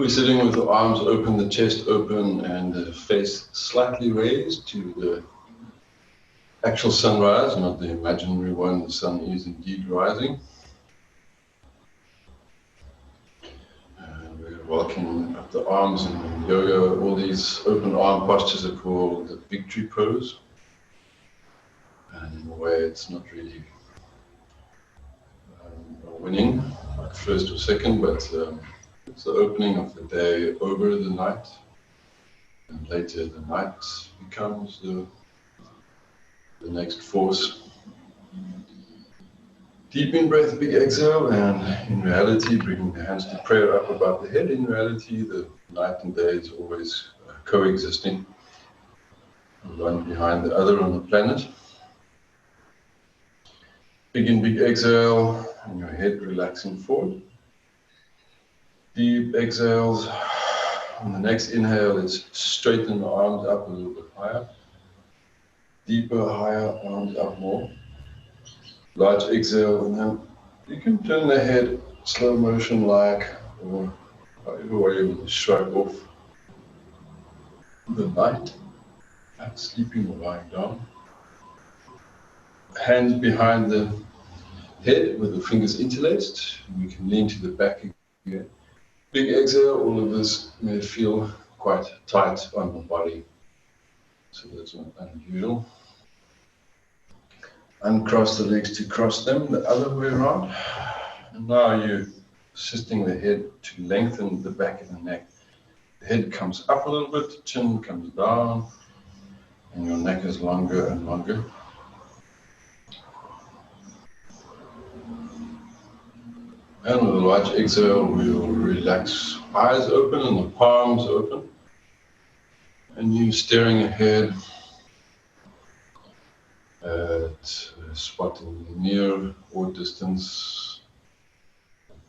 We're sitting with the arms open, the chest open, and the face slightly raised to the actual sunrise, not the imaginary one. The sun is indeed rising. We're walking up the arms in yoga. All these open arm postures are called the victory pose. And in a way, it's not really winning, like first or second, but it's the opening of the day over the night, and later the night becomes the next force. Deep in breath, big exhale, and in reality, bringing the hands to prayer up above the head. In reality, the night and day is always coexisting, one behind the other on the planet. Big in, big exhale, and your head relaxing forward. Deep exhales. On the next inhale, let's straighten the arms up a little bit higher. Deeper, higher, arms up more. Large exhale, and then you can turn the head slow motion like, or however way you shrug off the night, and sleeping or lying down. Hands behind the head with the fingers interlaced. We can lean to the back again. Big exhale, all of this may feel quite tight on the body, so that's not unusual. Uncross the legs to cross them, the other way around. And now you're assisting the head to lengthen the back of the neck. The head comes up a little bit, chin comes down, and your neck is longer and longer. And with a large exhale, we'll relax, eyes open and the palms open. And you staring ahead at a spot in the near or distance,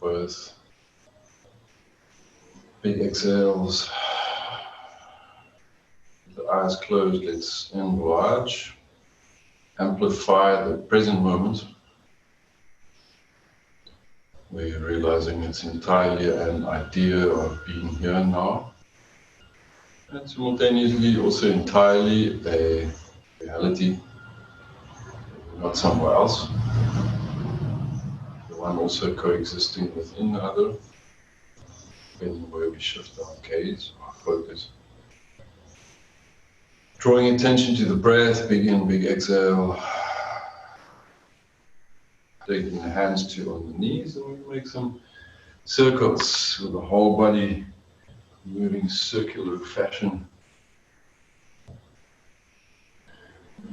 both. Big exhales. The eyes closed, let's enlarge, amplify the present moment. We're realizing it's entirely an idea of being here now, and simultaneously also entirely a reality, not somewhere else. The one also coexisting within the other, depending where we shift our gaze, our focus. Drawing attention to the breath, big in, big exhale. Taking the hands to on the knees, and we make some circles with the whole body moving circular fashion.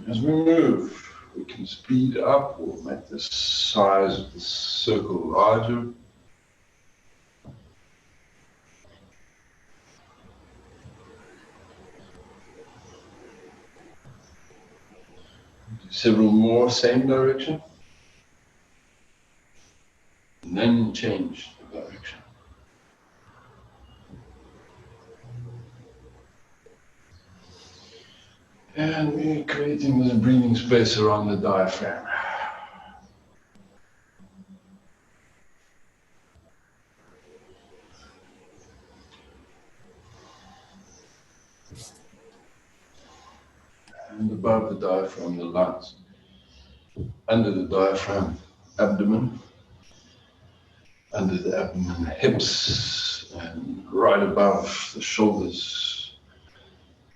As we move, we can speed up or make the size of the circle larger. Do several more, same direction. And then change the direction. And we're creating this breathing space around the diaphragm. And above the diaphragm, the lungs. Under the diaphragm, abdomen. Under the abdomen, hips, and right above the shoulders,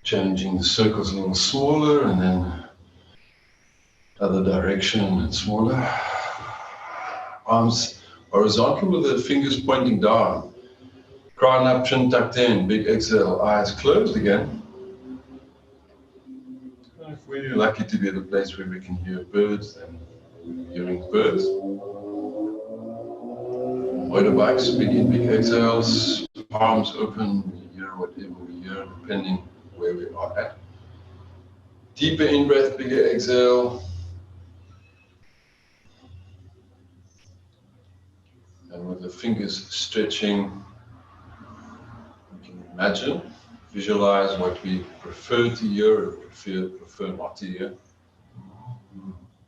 changing the circles a little smaller, and then other direction and smaller. Arms horizontal with the fingers pointing down. Crown up, chin tucked in, big exhale, eyes closed again. If we're lucky to be at a place where we can hear birds, then we're hearing birds. Motorbikes, big in, big exhales, palms open, we hear whatever we hear, depending where we are at. Deeper in breath, bigger exhale. And with the fingers stretching, we can imagine, visualize what we prefer to hear or prefer not to hear.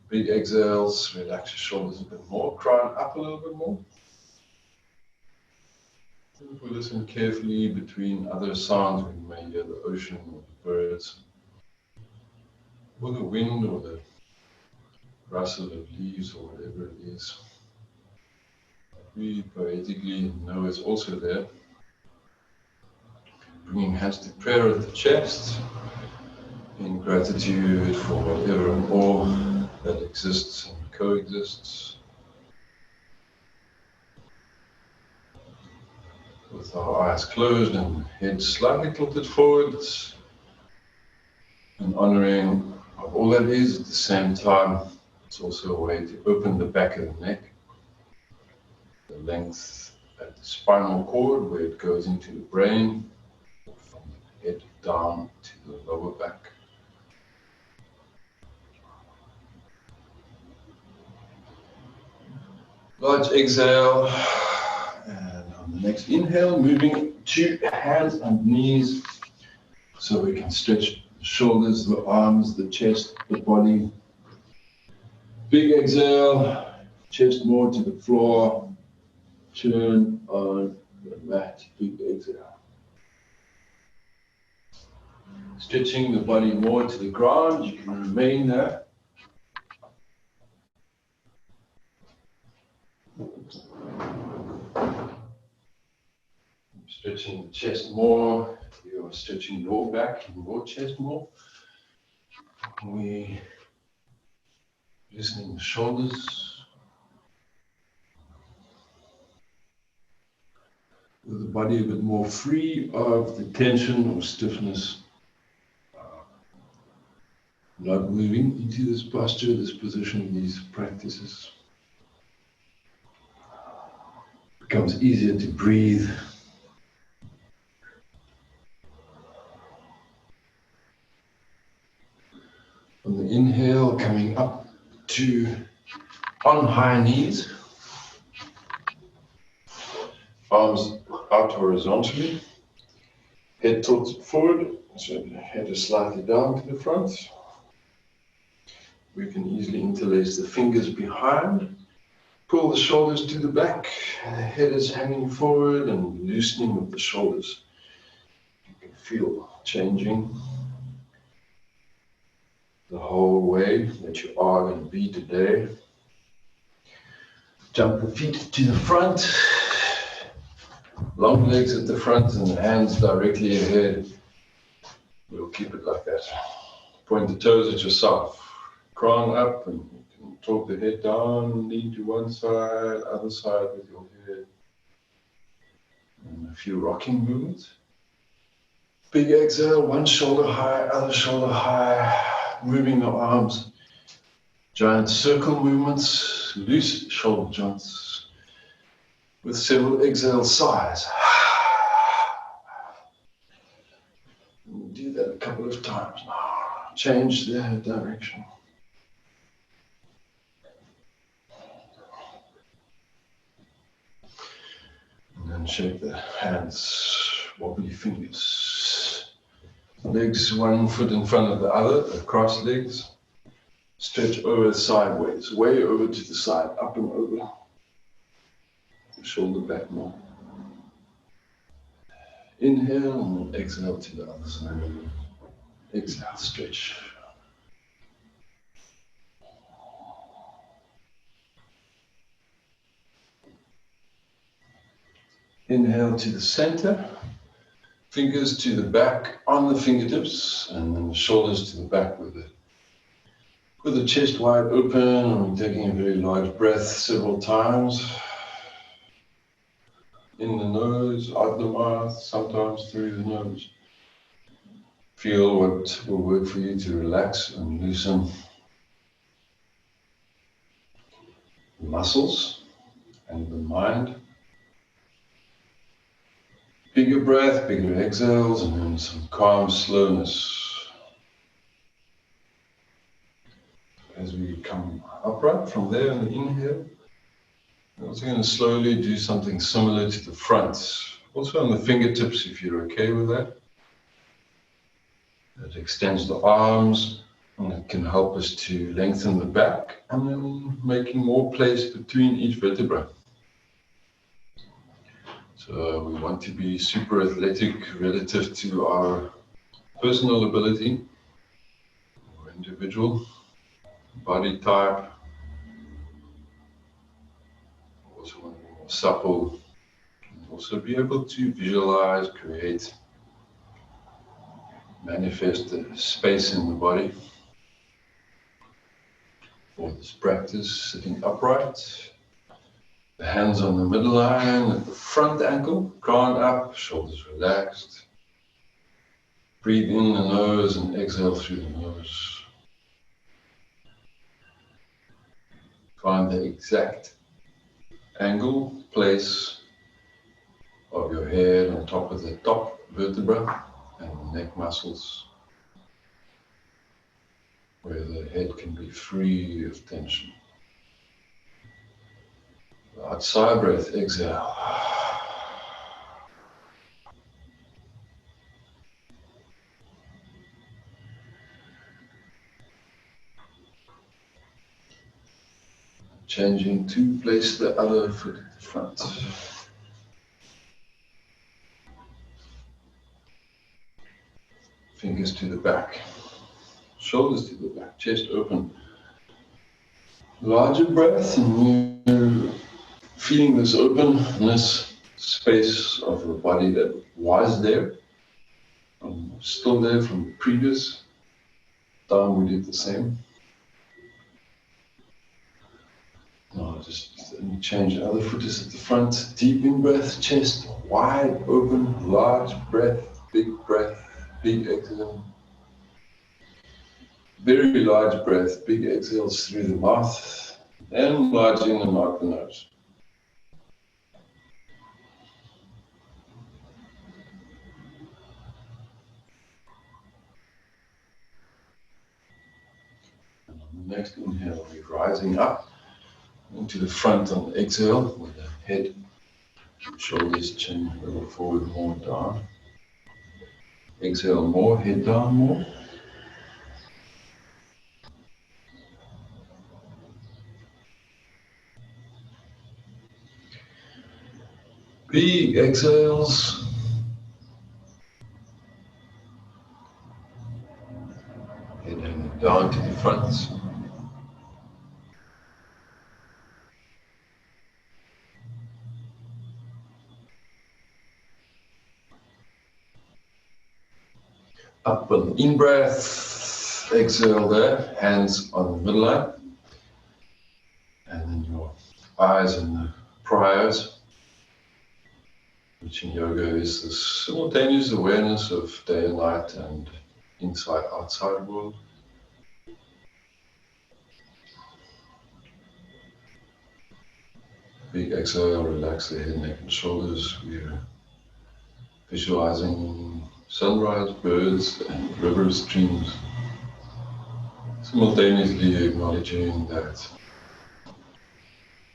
Big exhales, relax your shoulders a bit more, crown up a little bit more. If we listen carefully between other sounds, we may hear the ocean or the birds, or the wind or the rustle of leaves or whatever it is. We poetically know it's also there. Bringing hands to prayer at the chest, in gratitude for whatever and all that exists and coexists. With our eyes closed and head slightly tilted forwards, and honoring of all that is at the same time. It's also a way to open the back of the neck, the length at the spinal cord where it goes into the brain, from the head down to the lower back. Large exhale, and on the next inhale, moving to hands and knees so we can stretch the shoulders, the arms, the chest, the body. Big exhale, chest more to the floor, turn on the mat, big exhale. Stretching the body more to the ground, you can remain there. Stretching the chest more, you're stretching your back and your chest more. We loosening the shoulders. With the body a bit more free of the tension or stiffness. Not moving into this posture, this position, these practices. It becomes easier to breathe. On the inhale, coming up to on high knees. Arms out horizontally. Head tilted forward, so the head is slightly down to the front. We can easily interlace the fingers behind. Pull the shoulders to the back. The head is hanging forward and loosening of the shoulders. You can feel changing the whole way that you are going to be today. Jump the feet to the front. Long legs at the front and hands directly ahead. We'll keep it like that. Point the toes at yourself. Crown up, and you can talk the head down, lean to one side, other side with your head. And a few rocking movements. Big exhale, one shoulder high, other shoulder high. Moving the arms. Giant circle movements, loose shoulder joints. With several exhale sighs. Do that a couple of times now. Change the direction. And then shake the hands, wobbly fingers. Legs one foot in front of the other, the crossed legs. Stretch over sideways, way over to the side, up and over. Shoulder back more. Inhale and then exhale to the other side. Exhale, stretch. Inhale to the center. Fingers to the back on the fingertips, and then the shoulders to the back with the chest wide open, and taking a very large breath several times. In the nose, out the mouth, sometimes through the nose. Feel what will work for you to relax and loosen the muscles and the mind. Bigger breath, bigger exhales, and then some calm slowness. As we come upright from there in the inhale, we're also going to slowly do something similar to the front. Also on the fingertips, if you're okay with that. That extends the arms, and it can help us to lengthen the back, and then making more place between each vertebra. So we want to be super athletic relative to our personal ability or individual body type. Also want to be more supple. And also be able to visualize, create, manifest the space in the body. For this practice, sitting upright. The hands on the middle line at the front ankle, crown up, shoulders relaxed. Breathe in the nose and exhale through the nose. Find the exact angle, place of your head on top of the top vertebra and the neck muscles, where the head can be free of tension. Outside breath, exhale. Changing to place the other foot at the front. Fingers to the back. Shoulders to the back. Chest open. Larger breath, and we're feeling this openness, space of the body that was there, still there from the previous time we did the same. Now just change the other foot is at the front. Deep in breath, chest wide open, large breath, big exhale. Very large breath, big exhales through the mouth, and large in and out the nose. And on the next inhale, we're rising up into the front on the exhale, with the head, shoulders, chin a little forward, more down. Exhale more, head down more. Big exhales. Head hanging down to the front. Up and in breath, exhale there, hands on the middle line. And then your eyes on the priors, which in yoga is this simultaneous awareness of day and night and inside, outside world. Big exhale, relax the head, neck and shoulders. We're visualizing sunrise, birds and river streams. Simultaneously acknowledging that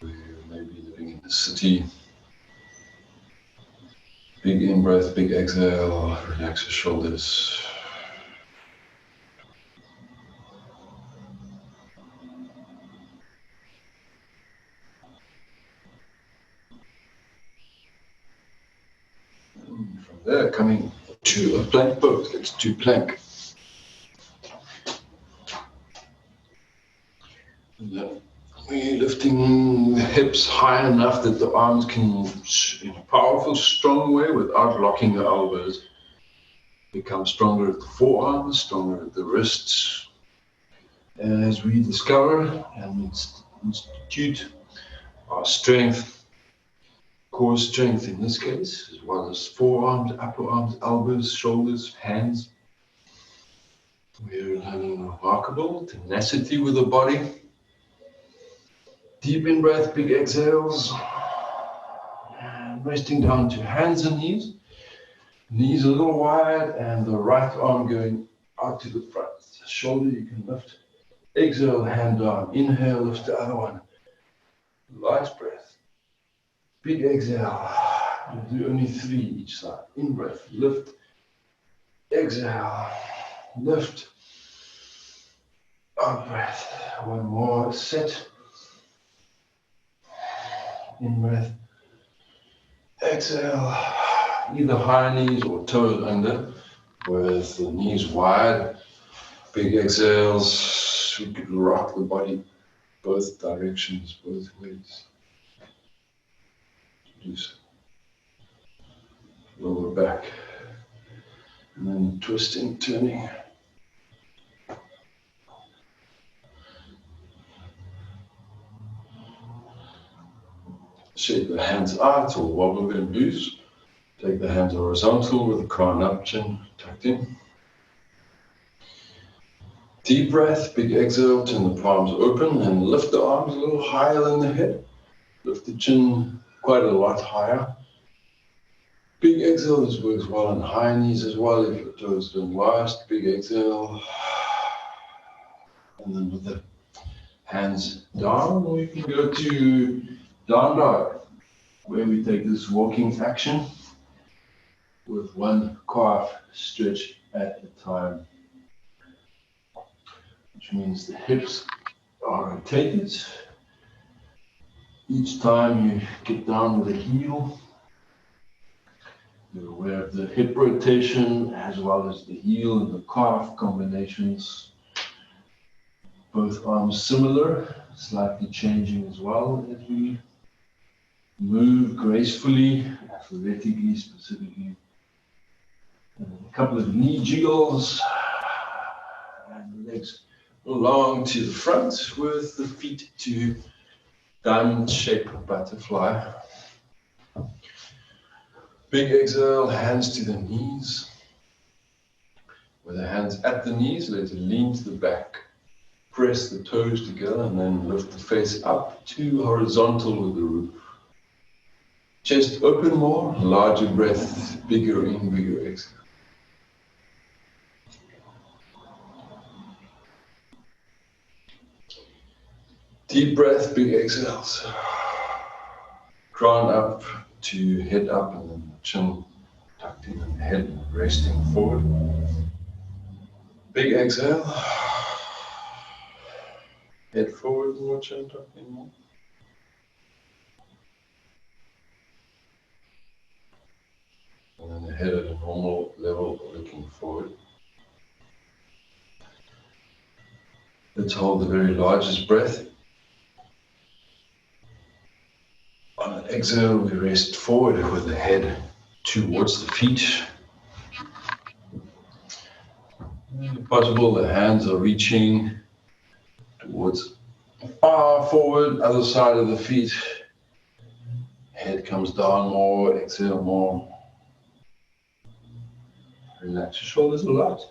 we may be living in the city. Big in-breath, big exhale, relax your shoulders. And from there, coming to a plank pose. Let's do plank. And then we're lifting the hips high enough that the arms can, in a powerful, strong way, without locking the elbows, become stronger at the forearms, stronger at the wrists. And as we discover and institute our strength, core strength in this case, as well as forearms, upper arms, elbows, shoulders, hands, we're learning remarkable tenacity with the body. Deep in breath, big exhales, and resting down to hands and knees. Knees a little wide and the right arm going out to the front. Shoulder you can lift. Exhale, hand down. Inhale, lift the other one. Light breath. Big exhale. We'll do only 3 each side. In breath, lift. Exhale, lift. Out breath. One more set. In breath, Exhale, either high knees or toes under, with the knees wide. Big exhales, we could rock the body both directions, both ways. Do so. Lower back, and then twisting, turning. Shake the hands out or wobble and boost. Take the hands horizontal with the crown up, chin tucked in. Deep breath, big exhale, turn the palms open and lift the arms a little higher than the head. Lift the chin quite a lot higher. Big exhale, this works well on high knees as well if your toes don't last. Big exhale. And then with the hands down, we can go to down dog, where we take this walking action with one calf stretch at a time, which means the hips are rotated. Each time you get down with the heel, you're aware of the hip rotation as well as the heel and the calf combinations. Both arms similar, slightly changing as well as we move gracefully, athletically, specifically. And a couple of knee jiggles, and the legs along to the front with the feet to diamond shape butterfly. Big exhale, hands to the knees. With the hands at the knees, let it lean to the back. Press the toes together and then lift the face up to horizontal with the roof. Chest open more, larger breath, bigger in, bigger exhale. Deep breath, big exhales. Crown up to head up and then chin tucked in and head resting forward. Big exhale. Head forward more, chin tucked in more. And then the head at a normal level, looking forward. Let's hold the very largest breath. On an exhale, we rest forward with the head towards the feet. If possible, the hands are reaching towards far forward, other side of the feet. Head comes down more, exhale more. Relax your shoulders a lot.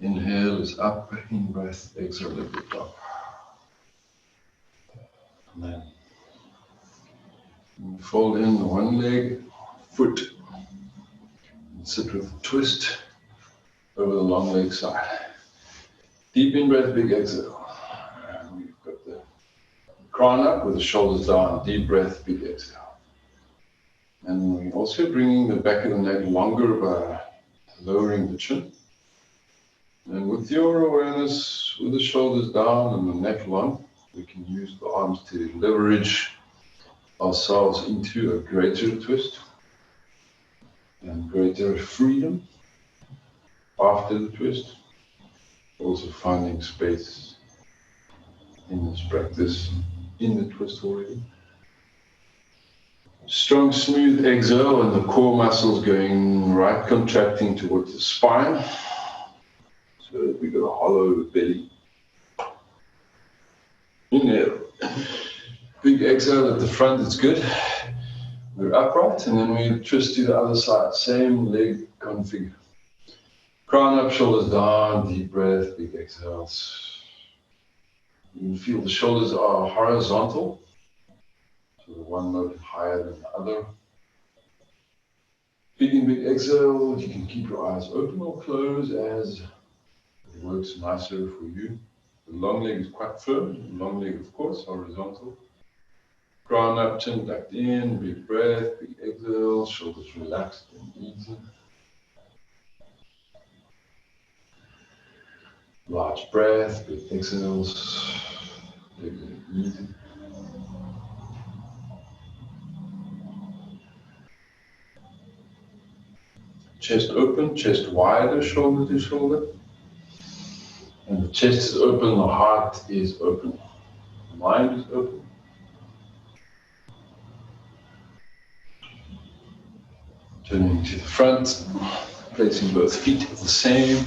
Inhale is up, in breath, exhale at the top. And then you fold in the one leg, foot, and sit with a twist over the long leg side. Deep in breath, big exhale. And we've got the crown up with the shoulders down, deep breath, big exhale. And we're also bringing the back of the neck longer by lowering the chin. And with your awareness, with the shoulders down and the neck long, we can use the arms to leverage ourselves into a greater twist and greater freedom after the twist. Also finding space in this practice, in the twist already. Strong, smooth exhale and the core muscles going right, contracting towards the spine. So that we got a hollow belly. Inhale. Big exhale at the front, it's good. We're upright and then we twist to the other side. Same leg config. Crown up, shoulders down, deep breath, big exhales. You can feel the shoulders are horizontal. So the one note higher than the other. Big exhale. You can keep your eyes open or closed as it works nicer for you. The long leg is quite firm. The long leg, of course, horizontal. Crown up, chin tucked in, big breath, big exhale, shoulders relaxed and easy. Large breath, big exhales, big and easy. Chest open, chest wider, shoulder to shoulder. And the chest is open, the heart is open, the mind is open. Turning to the front, placing both feet the same.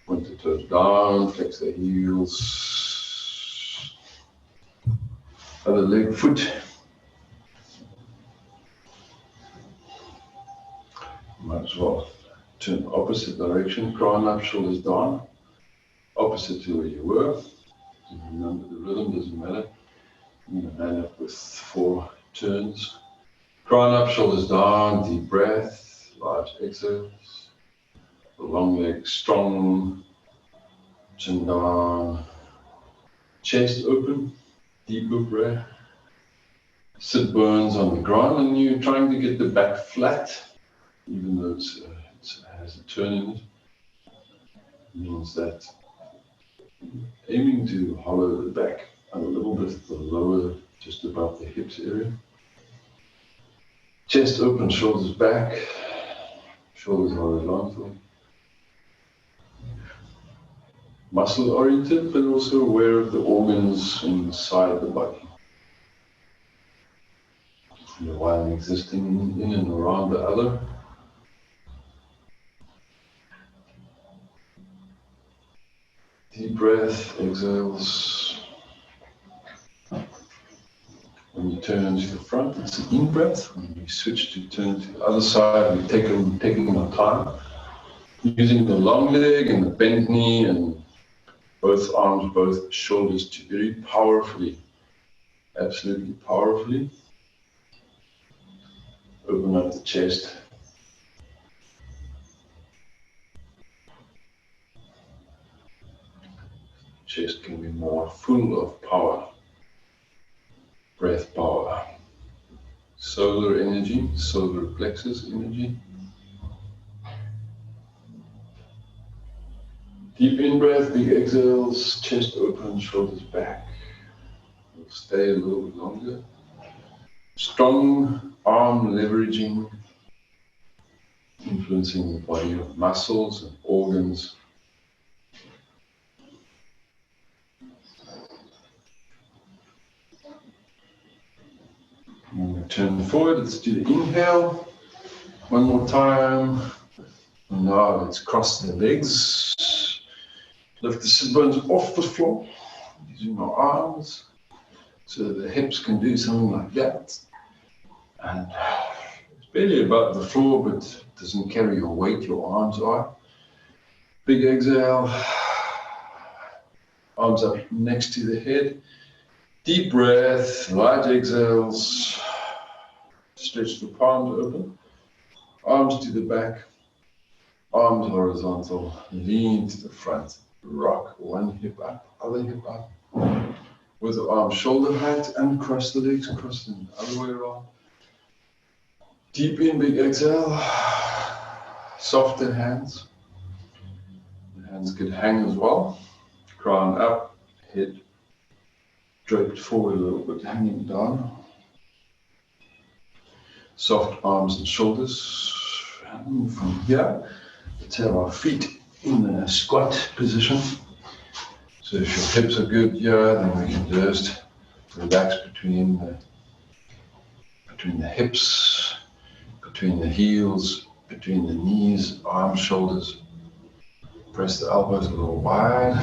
Point the toes down, flex the heels. Other leg, foot. Might as well turn opposite direction, crown up, shoulders down. Opposite to where you were. Remember the rhythm, doesn't matter. You're going to land up with 4 turns. Crown up, shoulders down, deep breath, large exhales. The long leg strong, chin down, chest open, deeper breath. Sit bones on the ground and you're trying to get the back flat, even though it has a turn in it. It means that aiming to hollow the back a little bit below, just above the hips area. Chest open, shoulders back, shoulders horizontal. Muscle oriented, but also aware of the organs inside the body. The one existing in and around the other. Deep breath, exhales. When you turn to the front, it's an in-breath. When you switch to turn to the other side, we're taking our time. Using the long leg and the bent knee and both arms, both shoulders to very powerfully, absolutely powerfully, open up the chest. Chest can be more full of power. Breath power, solar energy, solar plexus energy. Deep in-breath, big exhales, chest open, shoulders back. We'll stay a little bit longer. Strong arm leveraging, influencing the body of muscles and organs. And we turn forward, let's do the inhale. One more time. And now let's cross the legs. Lift the sit bones off the floor, using our arms. So the hips can do something like that. And it's barely above the floor, but it doesn't carry your weight, your arms are. Big exhale. Arms up next to the head. Deep breath, large exhales. Stretch the palms open. Arms to the back. Arms horizontal. Lean to the front. Rock one hip up, other hip up. With the arms shoulder height and cross the legs, cross them the other way around. Deep in, big exhale. Softer hands. The hands could hang as well. Crown up, head draped forward a little bit, hanging down. Soft arms and shoulders. And from here, let's have our feet in a squat position. So if your hips are good here, then we can just relax between the hips, between the heels, between the knees, arms, shoulders. Press the elbows a little wide.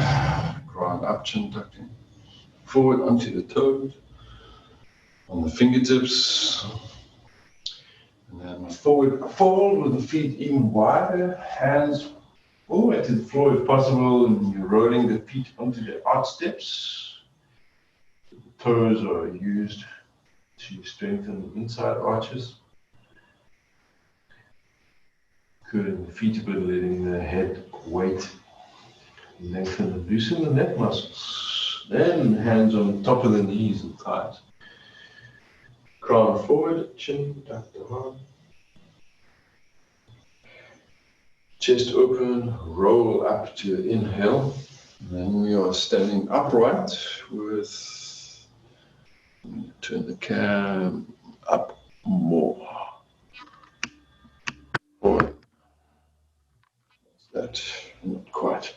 Ground up, chin tucked in. Forward onto the toes, on the fingertips. And then forward fold with the feet even wider, hands all the way to the floor if possible, and you're rolling the feet onto the arch steps. So the toes are used to strengthen the inside arches. Curling the feet a bit, letting the head weight lengthen and loosen the neck muscles. Then hands on top of the knees and thighs. Crown forward, chin tucked down. Chest open, roll up to inhale. Then we are standing upright with, turn the cam up more. Forward. That's that, not quite.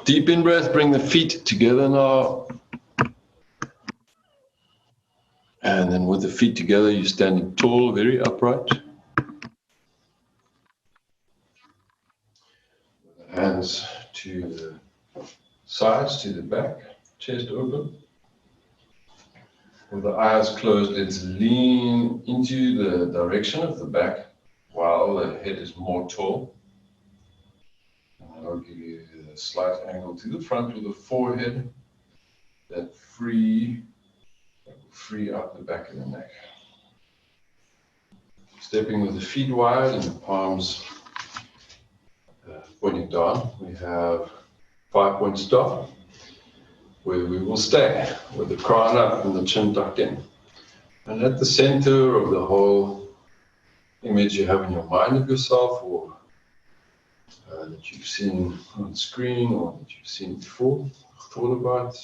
Deep in breath, bring the feet together now. And then with the feet together, you're standing tall, very upright. With the hands to the sides, to the back, chest open. With the eyes closed, let's lean into the direction of the back while the head is more tall. And I'll give you a slight angle to the front with the forehead that free up the back of the neck. Stepping with the feet wide and the palms pointing down, we have 5-point star, where we will stay with the crown up and the chin tucked in. And at the center of the whole image you have in your mind of yourself, or that you've seen on screen or that you've seen before, thought about,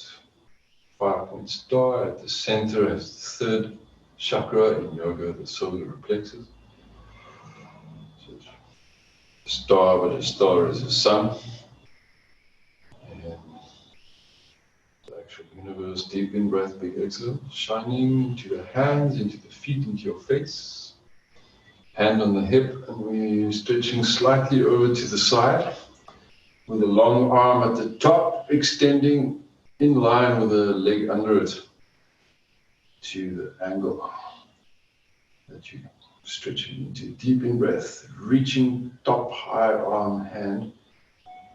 5-point star at the center as the third chakra in yoga, the solar plexus. So it's a star, but a star is a sun. And the actual universe, deep in breath, big exhale, shining into the hands, into the feet, into your face. Hand on the hip, and we're stretching slightly over to the side with a long arm at the top, extending in line with the leg under it to the angle that you're stretching into. Deep in breath, reaching top, high arm, hand.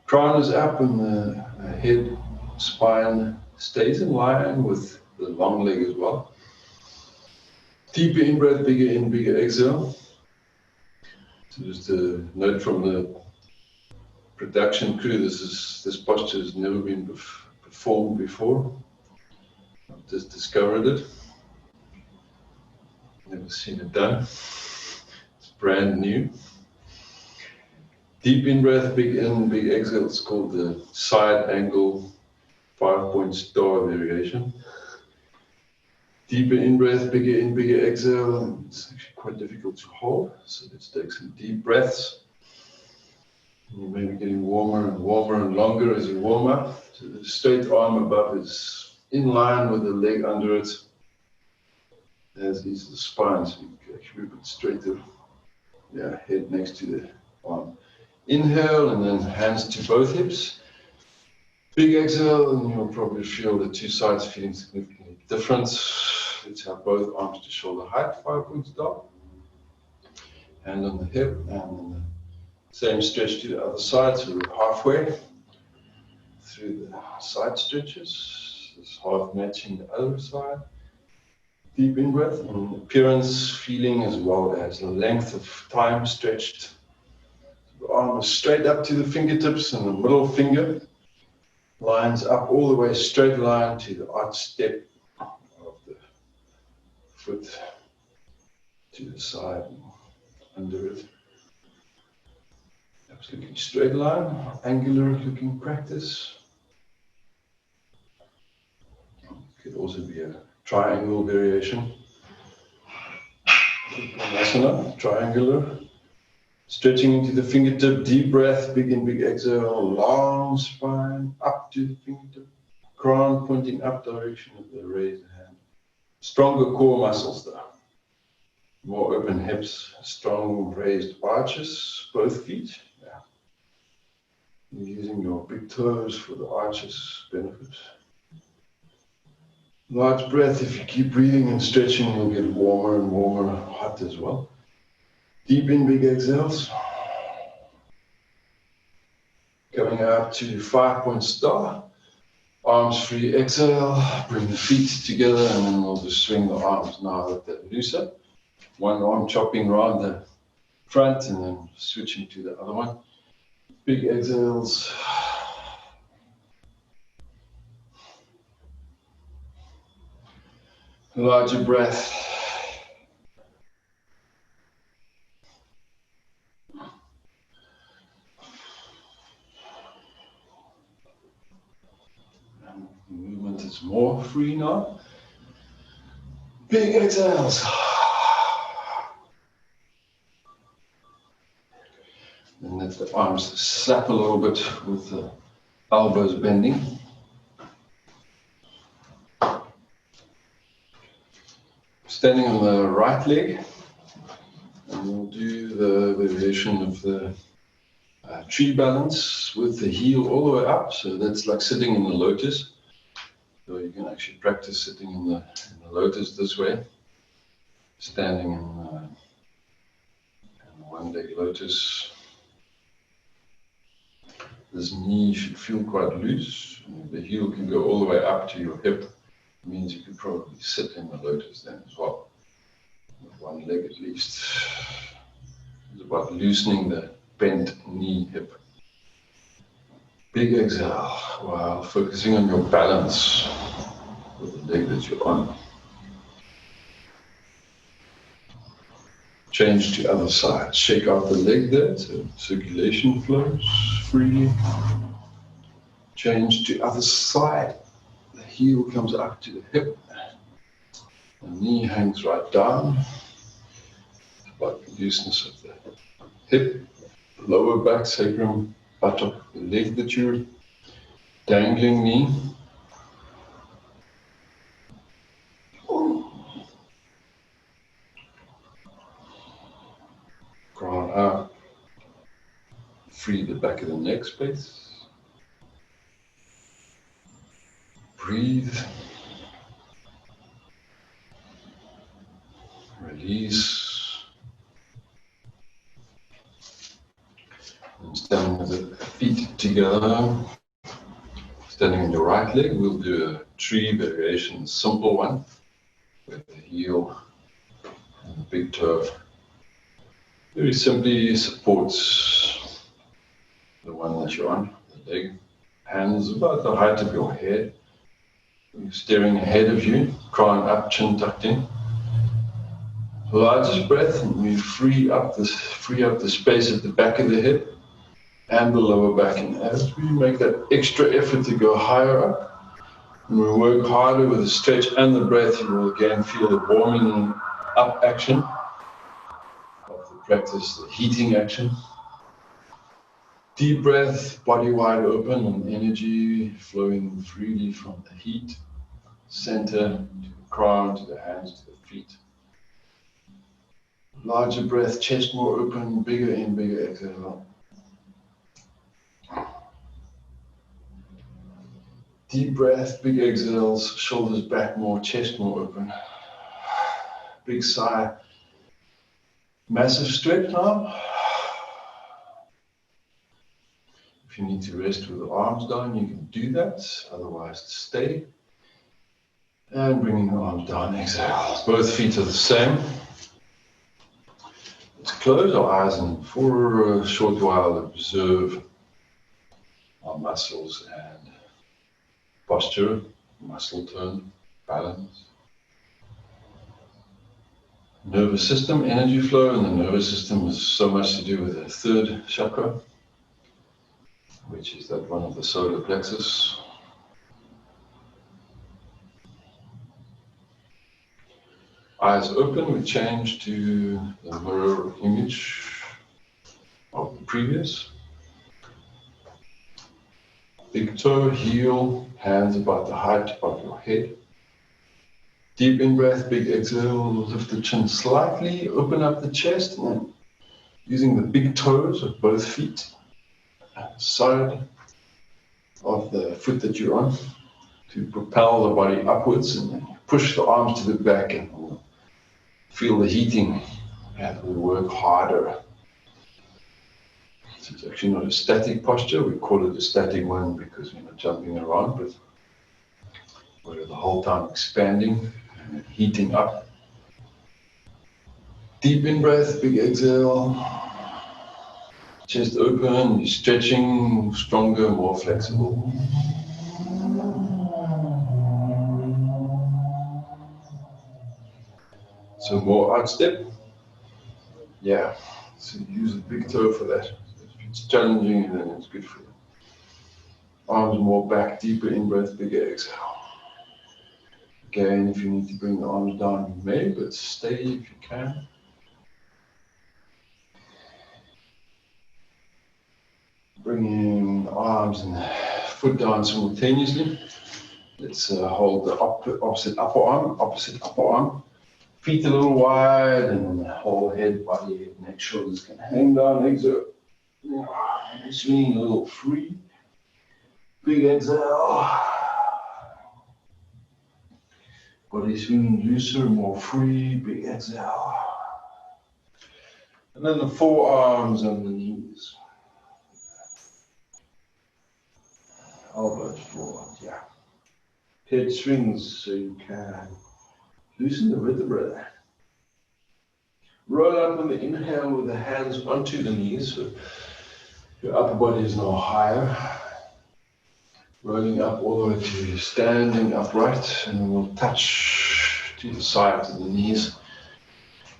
Crown is up and the head, spine stays in line with the long leg as well. Deeper in breath, bigger in, bigger exhale. So just a note from the production crew, this posture has never been performed before. I've just discovered it. Never seen it done. It's brand new. Deep in breath, big in, big exhale. It's called the side angle 5-point star variation. Deeper in breath, bigger in, bigger exhale. It's actually quite difficult to hold, so let's take some deep breaths. You may be getting warmer and longer as you warm up. So the straight arm above is in line with the leg under it, as is the spine, so you can actually move it straighter. Yeah, head next to the arm. Inhale and then hands to both hips. Big exhale, and you'll probably feel the two sides feeling significantly different. Let's have both arms to shoulder height, 5-point star. Hand on the hip, and then the same stretch to the other side, so we're halfway through the side stretches. This half matching the other side. Deep in breath, and appearance, feeling, as well as the length of time stretched. The arm is straight up to the fingertips, and the middle finger lines up all the way, straight line to the arch step of the foot to the side and under it. Absolutely straight line, angular looking practice. It could also be a triangle variation. Asana, triangular. Stretching into the fingertip, deep breath, big in, big exhale, long spine, up to the fingertip, crown pointing up direction of the raised hand. Stronger core muscles there. More open hips, strong raised arches, both feet. Yeah. You're using your big toes for the arches benefit. Large breath, if you keep breathing and stretching, you'll get warmer and warmer, hot as well. Deep in, big exhales. Coming up to 5-point star. Arms free, exhale. Bring the feet together, and then we'll just swing the arms now that they're looser. One arm chopping around the front, and then switching to the other one. Big exhales. Larger breath. more free now. Big exhales. And let the arms slap a little bit with the elbows bending. Standing on the right leg, and we'll do the variation of the tree balance with the heel all the way up. So that's like sitting in the lotus. So you can actually practice sitting in the lotus this way, standing in one leg lotus. This knee should feel quite loose. The heel can go all the way up to your hip. It means you could probably sit in the lotus then as well, with one leg at least. It's about loosening the bent knee, hip. Big exhale while focusing on your balance with the leg that you're on. Change to other side. Shake out the leg there so circulation flows freely. Change to other side. The heel comes up to the hip. The knee hangs right down. It's about the looseness of the hip, lower back, sacrum, buttock, the leg that you're dangling knee. Crown out. Free the back of the neck space. Breathe. Release. And standing with the feet together. Standing on your right leg, we'll do a tree variation, a simple one, with the heel and the big toe. Very simply supports the one that you're on, the leg. Hands about the height of your head. You're staring ahead of you, crown up, chin tucked in. Largest breath, and we free up the space at the back of the hip and the lower back. And as we make that extra effort to go higher up, and we work harder with the stretch and the breath, you will again feel the warming up action of the practice, the heating action. Deep breath, body wide open, and energy flowing freely from the heat, center to the crown, to the hands, to the feet. Larger breath, chest more open, bigger in, bigger exhale. Deep breath, big exhales, shoulders back more, chest more open. Big sigh. Massive stretch now. If you need to rest with the arms down, you can do that. Otherwise, stay. And bringing the arms down, exhale. Both feet are the same. Let's close our eyes and for a short while observe our muscles and posture, muscle tone, balance. Nervous system, energy flow, and the nervous system has so much to do with the third chakra, which is that one of the solar plexus. Eyes open, we change to the mirror image of the previous. Big toe, heel, hands about the height of your head. Deep in breath, big exhale, lift the chin slightly, open up the chest, and then using the big toes of both feet, side of the foot that you're on, to propel the body upwards, and then push the arms to the back and feel the heating and we'll work harder. So it's actually not a static posture, we call it a static one because we're not jumping around, but we're the whole time expanding and heating up. Deep in breath, big exhale. Chest open, stretching, stronger, more flexible. So more out step. Yeah, so use the big toe for that. If it's challenging, then it's good for you. Arms more back, deeper in breath, bigger exhale. Again, if you need to bring the arms down, you may, but stay if you can. Bringing the arms and the foot down simultaneously. Let's hold the opposite upper arm. Feet a little wide, and the whole head, body, neck, shoulders can hang down. Exhale. Swinging a little free. Big exhale. Body swinging looser, more free. Big exhale. And then the forearms and the knees. Elbows forward, yeah. Head swings so you can loosen the vertebrae. Roll up on the inhale with the hands onto the knees. So your upper body is now higher. Rolling up all the way to standing upright, and we'll touch to the sides of the knees.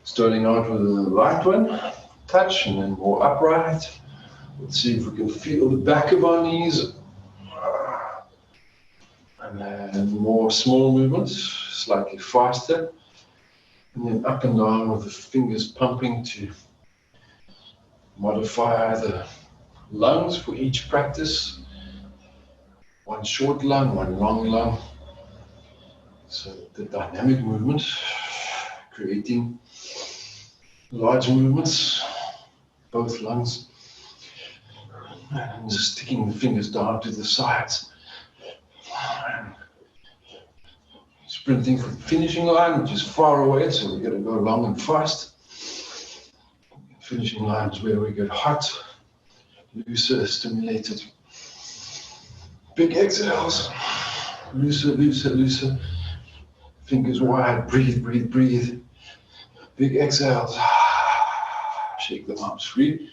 Starting out with the right one, touch, and then more upright. Let's see if we can feel the back of our knees. And then more small movements, slightly faster. And then up and down with the fingers pumping to modify the lungs for each practice. One short lung, one long lung. So the dynamic movement, creating large movements, both lungs. And just sticking the fingers down to the sides. And sprinting for the finishing line, which is far away, so we're going to go long and fast. Finishing line is where we get hot, looser, stimulated. Big exhales, looser, looser, looser. Fingers wide, breathe, breathe, breathe. Big exhales, shake the arms free.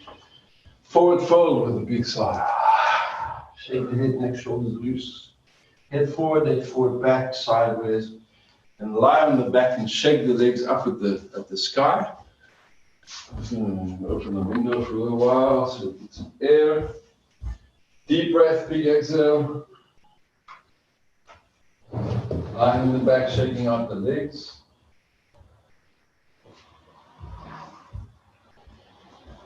Forward fold with a big sigh. Shake the head, neck, shoulders loose. Head forward, back, sideways. And lie on the back and shake the legs up at the sky. Open the window for a little while so we get some air. Deep breath, big exhale. Lying on the back, shaking out the legs.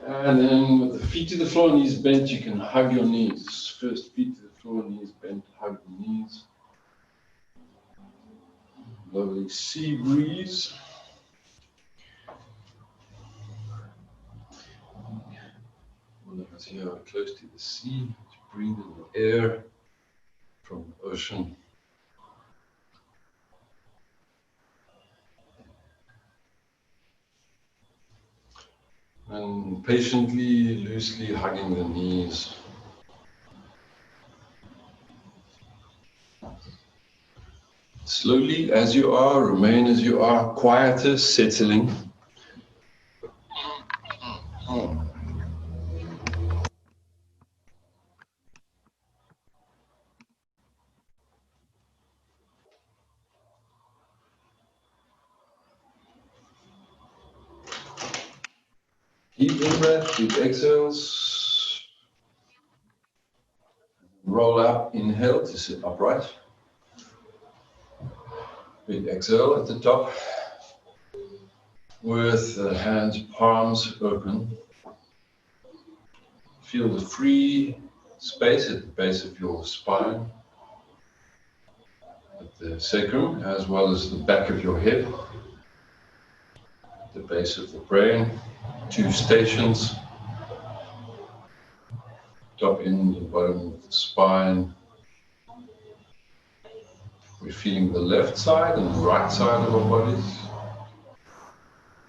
And then with the feet to the floor, knees bent, you can hug your knees. First, feet to the floor, knees bent, hug the knees. Lovely sea breeze. All of us here are close to the sea. Breathe in the air from the ocean. And patiently, loosely hugging the knees. Slowly, as you are, remain as you are, quieter, settling. Deep in-breath, deep exhales. Roll up, inhale to sit upright. Big exhale at the top. With the hands, palms open. Feel the free space at the base of your spine. At the sacrum, as well as the back of your head. The base of the brain. 2 stations, top end and bottom of the spine. We're feeling the left side and the right side of our bodies.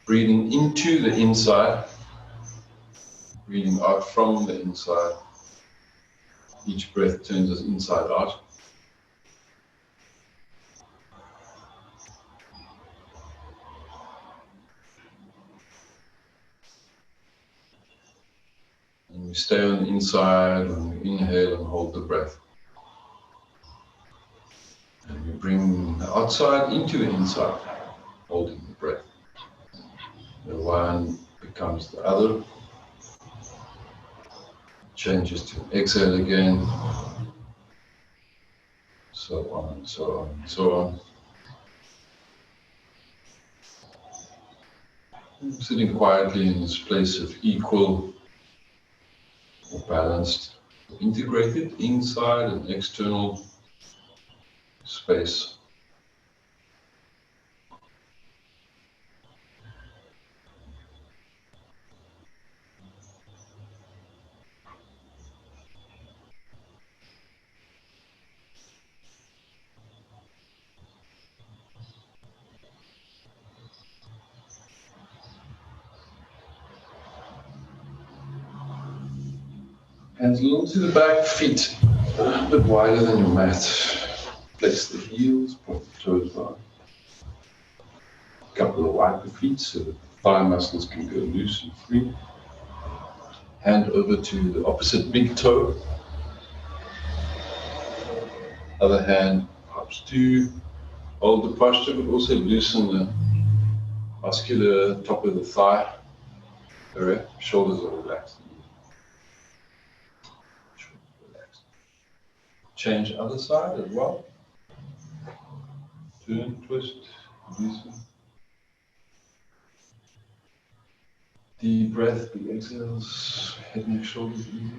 Breathing into the inside, breathing out from the inside. Each breath turns us inside out. And we stay on the inside when we inhale and hold the breath. And we bring the outside into the inside, holding the breath. The one becomes the other. Changes to exhale again. So on, so on, so on. Sitting quietly in this place of equal or balanced, integrated inside and external space. Hands a little to the back, feet a bit wider than your mat. Flex the heels, point the toes down. A couple of wider feet so the thigh muscles can go loose and free. Hand over to the opposite big toe. Other hand helps to hold the posture, but also loosen the muscular top of the thigh area. Shoulders are relaxed. Change other side as well. Turn, twist, loosen. Deep breath, big exhales, head, neck, shoulders easy.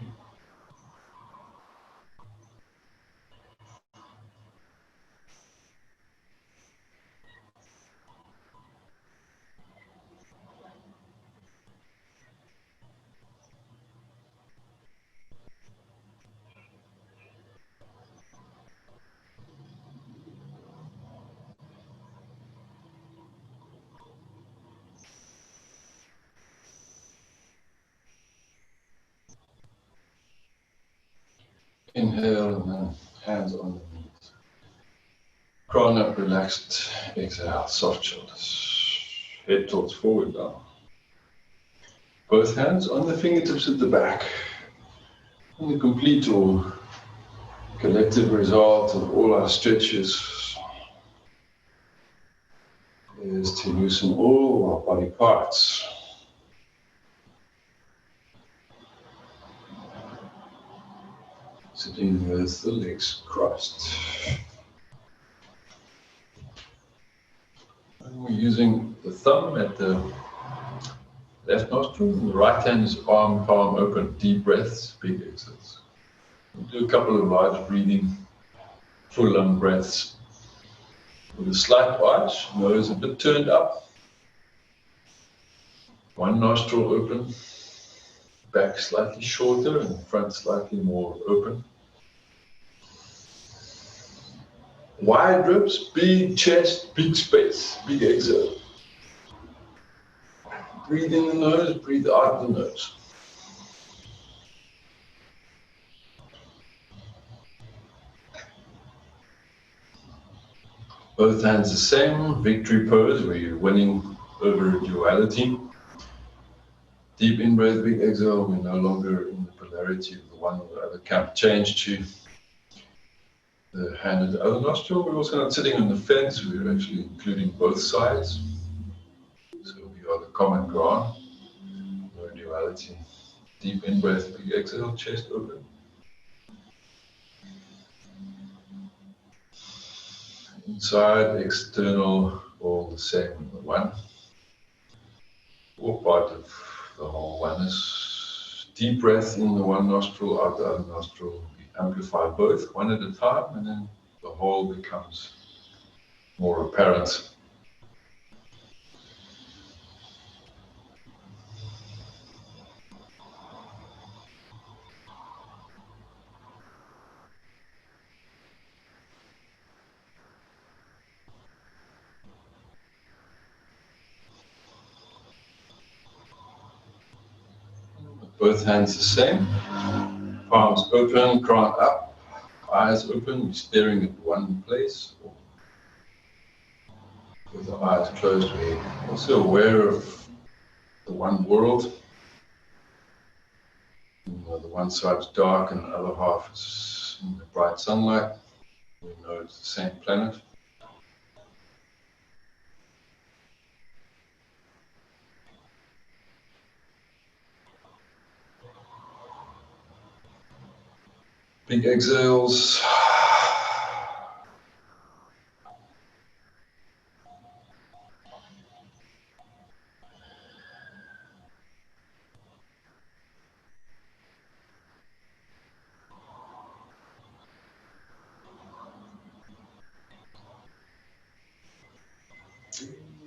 Inhale and then hands on the knees. Crown up, relaxed. Exhale, soft shoulders. Head tilts forward down. Both hands on the fingertips at the back. And the complete or collective result of all our stretches is to loosen all our body parts. Sitting with the legs crossed. And we're using the thumb at the left nostril, and the right hand is palm open. Deep breaths, big exhales. We'll do a couple of large breathing, full lung breaths. With a slight arch, nose a bit turned up. One nostril open, back slightly shorter and front slightly more open. Wide ribs, big chest, big space, big exhale. Breathe in the nose, breathe out the nose. Both hands the same, victory pose where you're winning over duality. Deep in-breath, big exhale, we're no longer in the polarity of the one or the other camp. Change to the hand at the other nostril. We're also not sitting on the fence, we're actually including both sides. So we are the common ground, no duality. Deep in-breath, big exhale, chest open. Inside, external, all the same in the one. Or part of the whole oneness. Deep breath in the one nostril, out the other nostril. We amplify both, one at a time, and then the whole becomes more apparent. Both hands the same. Palms open, crown up, eyes open, staring at one place. With the eyes closed, we're also aware of the one world. The one side is dark and the other half is in the bright sunlight. We know it's the same planet. Big exhales.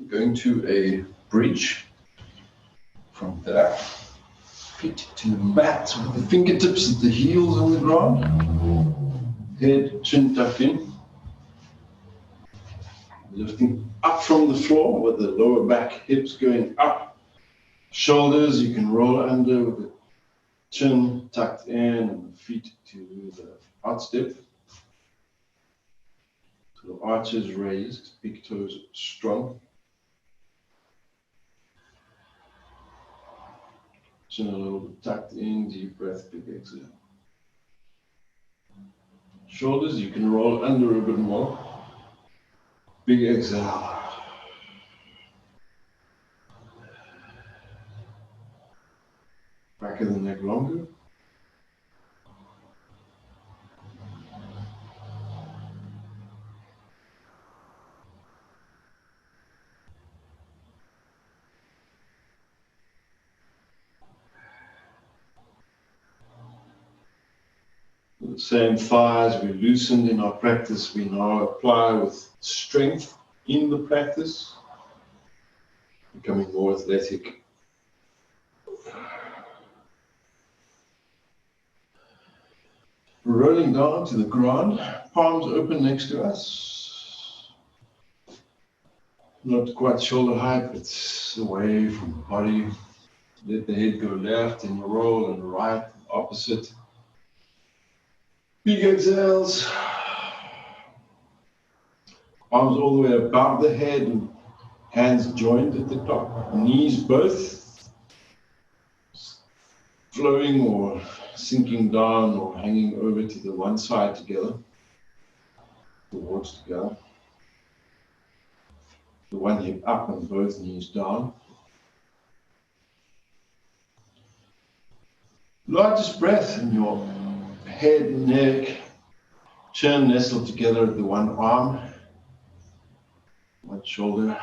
Going to a bridge from there. Feet to the mat with the fingertips at the heels on the ground. Head, chin tucked in. Lifting up from the floor with the lower back, hips going up. Shoulders you can roll under with the chin tucked in and the feet to the out step. So the arches raised, big toes strong. Chin a little bit tucked in, deep breath, big exhale. Shoulders you can roll under a bit more. Big exhale. Back of the neck longer. The same thighs we loosened in our practice, we now apply with strength in the practice, becoming more athletic. Rolling down to the ground, palms open next to us. Not quite shoulder height, but away from the body. Let the head go left and roll and right, opposite. Big exhales. Arms all the way above the head and hands joined at the top. Knees both flowing or sinking down or hanging over to the one side together. Towards together. The one hip up and both knees down. Largest breath in your head, neck, chin nestled together at the one arm, one shoulder,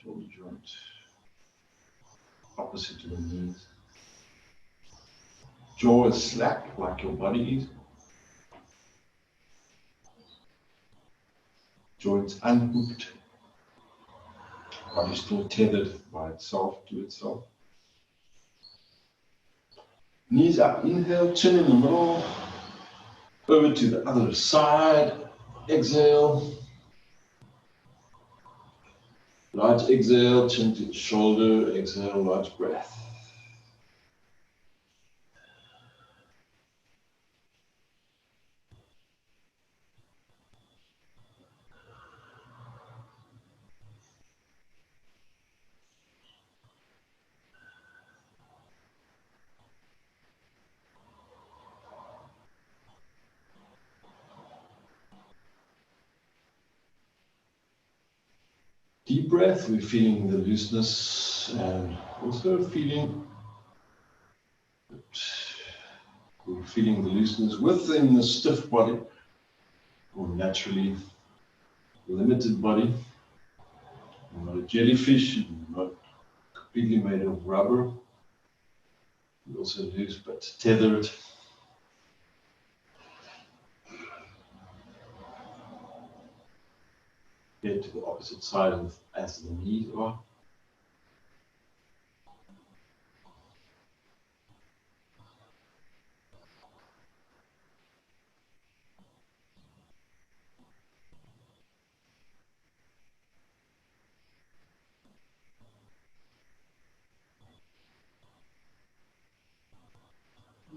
shoulder joint, opposite to the knees. Jaw is slack like your body is. Joints unhooked. Body still tethered by itself to itself. Knees up, inhale, chin in the middle, over to the other side, exhale. Large exhale, chin to the shoulder, exhale, large breath. Deep breath, we're feeling the looseness and also feeling the looseness within the stiff body or naturally limited body. We're not a jellyfish, we're not completely made of rubber. We're also loose but tethered. Head to the opposite side as the knees are.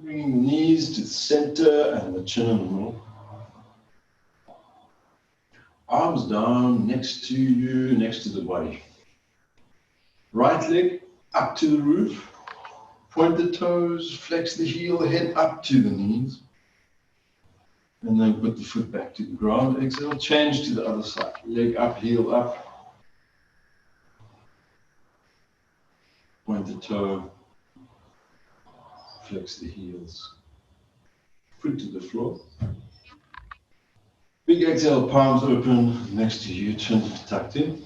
Bringing the knees to the center and the chin in the middle. Arms down next to you, next to the body. Right leg up to the roof. Point the toes, flex the heel, head up to the knees. And then put the foot back to the ground. Exhale, change to the other side. Leg up, heel up. Point the toe. Flex the heels. Foot to the floor. Big exhale, palms open next to you, chin tucked in.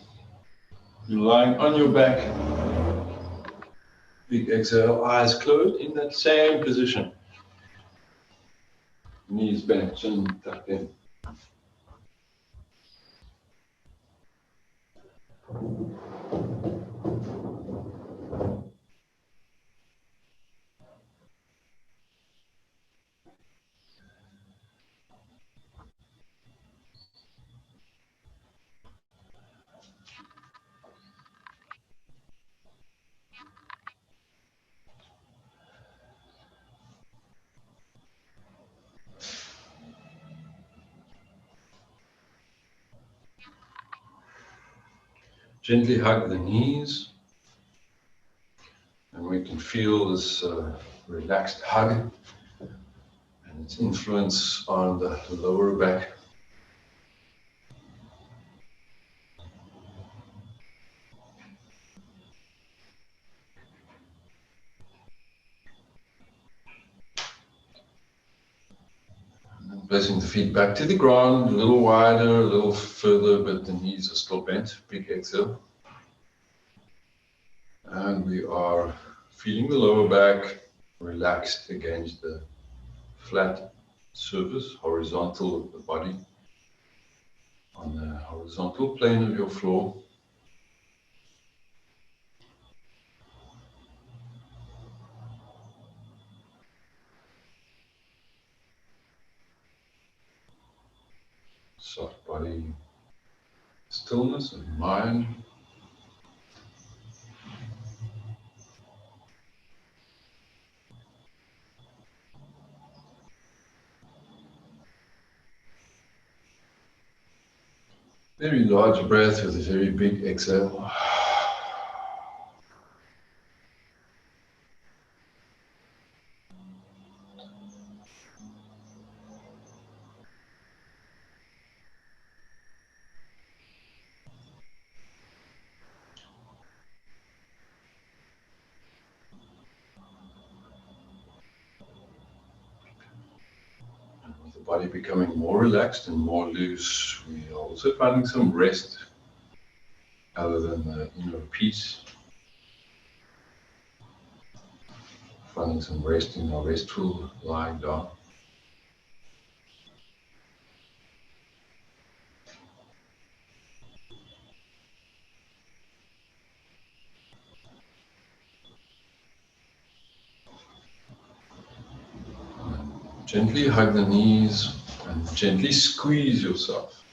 You're lying on your back. Big exhale, eyes closed in that same position. Knees back, chin tucked in. Gently hug the knees, and we can feel this relaxed hug and its influence on the lower back. And placing the feet back to the ground, a little wider, a little further, but the knees are still bent. Big exhale. And we are feeling the lower back relaxed against the flat surface, horizontal of the body, on the horizontal plane of your floor. Soft body, stillness of mind. Very large breath with a very big exhale. And with the body becoming more relaxed and more loose, we are also finding some rest other than the inner peace. Finding some rest in our restful lying down. Gently hug the knees and gently squeeze yourself.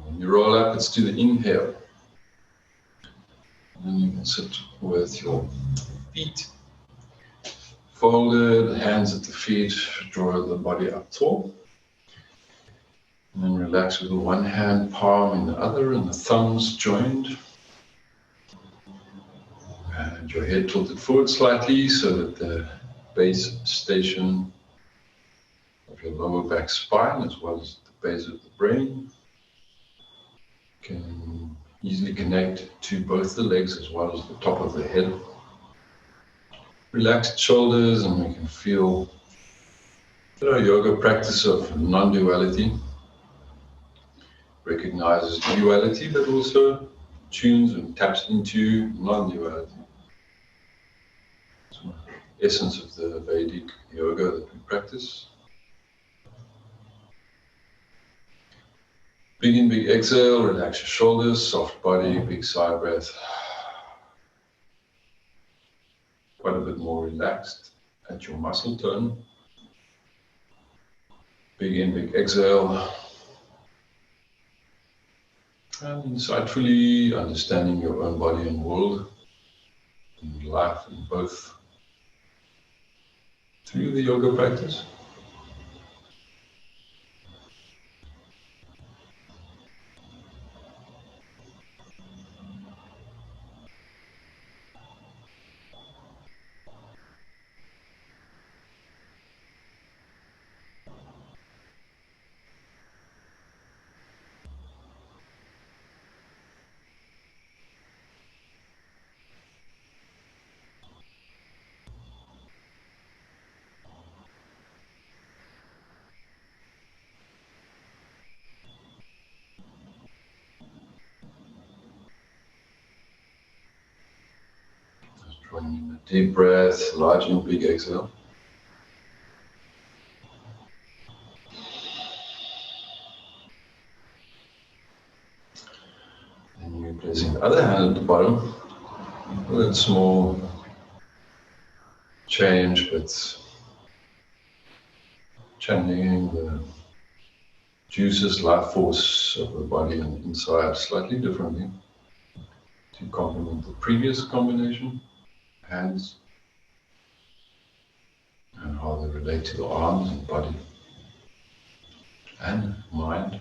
When you roll up, let's do the inhale. And then you can sit with your feet folded, hands at the feet, draw the body up tall. And then relax with the one hand palm in the other and the thumbs joined. And your head tilted forward slightly so that the base station of your lower back spine, as well as the base of the brain, can easily connect to both the legs as well as the top of the head. Relaxed shoulders, and we can feel that our yoga practice of non-duality recognizes duality, but also tunes and taps into non-duality. It's the essence of the Vedic yoga that we practice. Big in, big exhale, relax your shoulders, soft body, big sigh breath. Quite a bit more relaxed at your muscle tone. Big in, big exhale. And insightfully understanding your own body and world and life in both through the yoga practice. Drawing in a deep breath, large and big exhale. placing the other hand at the bottom. A little small change, but channeling the juices, life force of the body and inside slightly differently to complement the previous combination, hands, and how they relate to the arms and body and mind.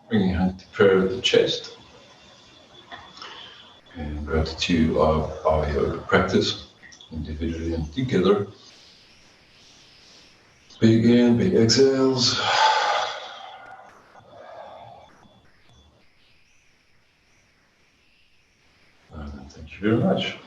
Bringing hand to prayer at the chest. And gratitude of our yoga practice, individually and together. Big in, big exhales. And thank you very much.